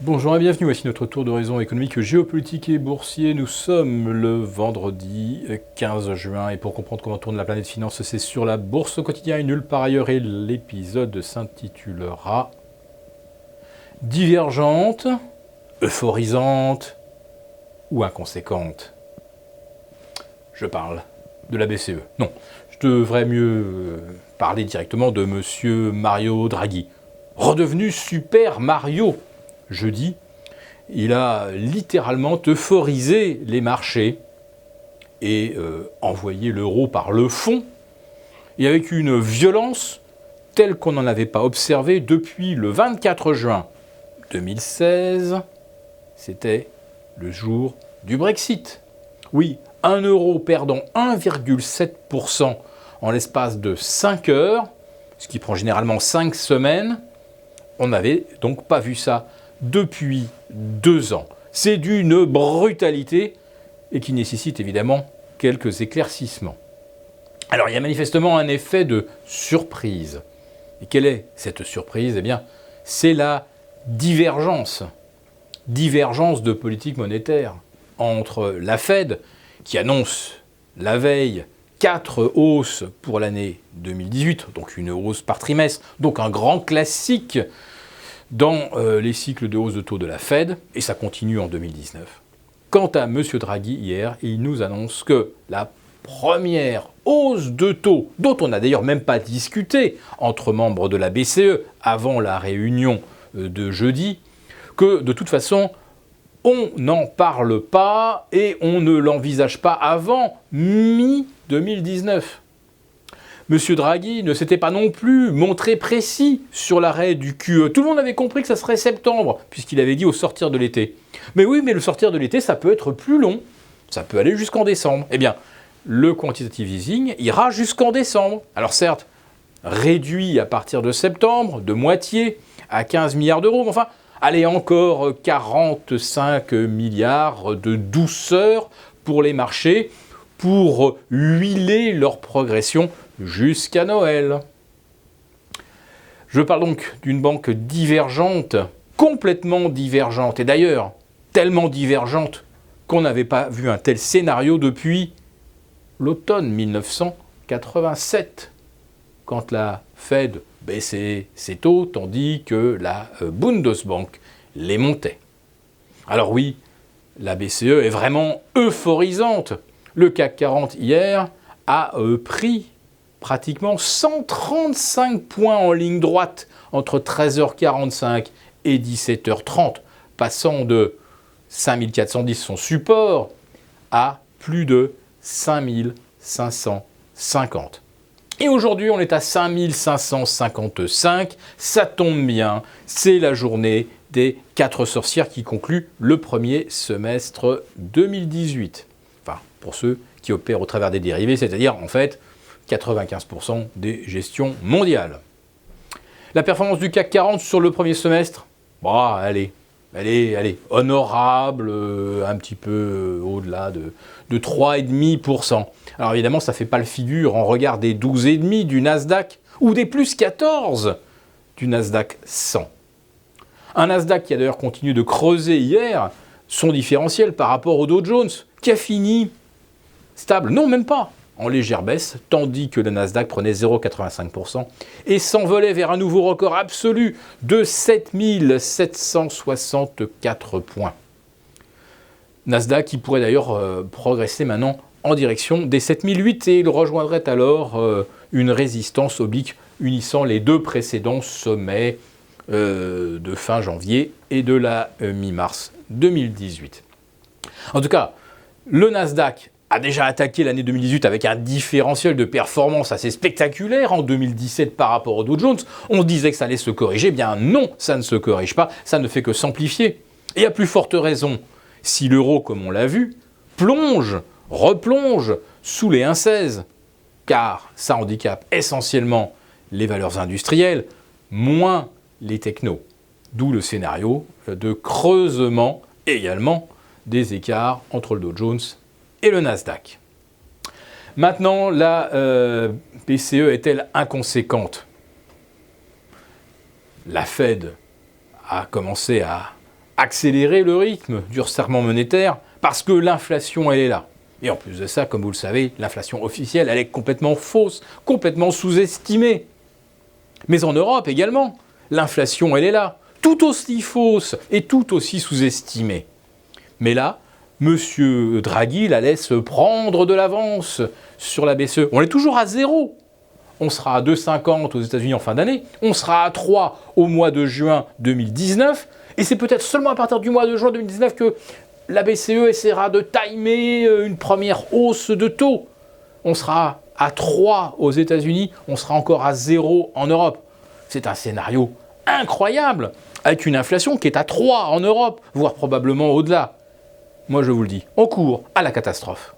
Bonjour et bienvenue, voici notre tour d'horizon économique, géopolitique et boursier. Nous sommes le vendredi 15 juin et pour comprendre comment tourne la planète finance, c'est sur la bourse au quotidien et nulle part ailleurs et l'épisode s'intitulera Divergente, euphorisante ou inconséquente. Je parle de la BCE. Non, je devrais mieux parler directement de monsieur Mario Draghi, redevenu Super Mario. Jeudi, il a littéralement euphorisé les marchés et envoyé l'euro par le fond, et avec une violence telle qu'on n'en avait pas observé depuis le 24 juin 2016, c'était le jour du Brexit. Oui, un euro perdant 1,7% en l'espace de 5 heures, ce qui prend généralement 5 semaines, on n'avait donc pas vu ça depuis 2 ans. C'est d'une brutalité et qui nécessite évidemment quelques éclaircissements. Alors il y a manifestement un effet de surprise. Et quelle est cette surprise ? Eh bien, c'est la divergence de politique monétaire entre la Fed, qui annonce la veille 4 hausses pour l'année 2018, donc une hausse par trimestre, donc un grand classique dans les cycles de hausse de taux de la Fed, et ça continue en 2019. Quant à M. Draghi hier, il nous annonce que la première hausse de taux, dont on n'a d'ailleurs même pas discuté entre membres de la BCE avant la réunion de jeudi, que de toute façon, on n'en parle pas et on ne l'envisage pas avant mi-2019. Monsieur Draghi ne s'était pas non plus montré précis sur l'arrêt du QE. Tout le monde avait compris que ça serait septembre, puisqu'il avait dit au sortir de l'été. Mais oui, mais le sortir de l'été, ça peut être plus long. Ça peut aller jusqu'en décembre. Eh bien, le quantitative easing ira jusqu'en décembre. Alors certes, réduit à partir de septembre, de moitié, à 15 milliards d'euros. Mais enfin, allez, encore 45 milliards de douceur pour les marchés, pour huiler leur progression jusqu'à Noël. Je parle donc d'une banque divergente, complètement divergente, et d'ailleurs tellement divergente qu'on n'avait pas vu un tel scénario depuis l'automne 1987, quand la Fed baissait ses taux, tandis que la Bundesbank les montait. Alors oui, la BCE est vraiment euphorisante. Le CAC 40 hier a pris pratiquement 135 points en ligne droite entre 13h45 et 17h30, passant de 5410 son support à plus de 5550. Et aujourd'hui, on est à 5555, ça tombe bien, c'est la journée des 4 sorcières qui conclut le premier semestre 2018. Enfin, pour ceux qui opèrent au travers des dérivés, c'est-à-dire en fait 95% des gestions mondiales. La performance du CAC 40 sur le premier semestre, allez, honorable, un petit peu au-delà de 3,5%. Alors évidemment, ça ne fait pas le figure en regard des 12,5% du Nasdaq ou des plus 14% du Nasdaq 100. Un Nasdaq qui a d'ailleurs continué de creuser hier son différentiel par rapport au Dow Jones, qui a fini stable, non même pas, en légère baisse, tandis que le Nasdaq prenait 0,85% et s'envolait vers un nouveau record absolu de 7764 points. Nasdaq qui pourrait d'ailleurs progresser maintenant en direction des 7008 et il rejoindrait alors une résistance oblique unissant les deux précédents sommets de fin janvier et de la mi-mars 2018. En tout cas, le Nasdaq a déjà attaqué l'année 2018 avec un différentiel de performance assez spectaculaire en 2017 par rapport au Dow Jones. On se disait que ça allait se corriger. Eh bien non, ça ne se corrige pas, ça ne fait que s'amplifier. Et à plus forte raison, si l'euro, comme on l'a vu, replonge sous les 1,16, car ça handicape essentiellement les valeurs industrielles, moins les technos. D'où le scénario de creusement également des écarts entre le Dow Jones et le Nasdaq. Maintenant, la BCE est-elle inconséquente ? La Fed a commencé à accélérer le rythme du resserrement monétaire parce que l'inflation, elle est là. Et en plus de ça, comme vous le savez, l'inflation officielle, elle est complètement fausse, complètement sous-estimée. Mais en Europe également, l'inflation, elle est là, tout aussi fausse et tout aussi sous-estimée. Mais là, M. Draghi la laisse prendre de l'avance sur la BCE. On est toujours à 0. On sera à 2,50 aux États-Unis en fin d'année, on sera à 3 au mois de juin 2019, et c'est peut-être seulement à partir du mois de juin 2019 que la BCE essaiera de timer une première hausse de taux. On sera à 3 aux États-Unis, on sera encore à 0 en Europe. C'est un scénario incroyable, avec une inflation qui est à 3 en Europe, voire probablement au-delà. Moi je vous le dis, on court à la catastrophe.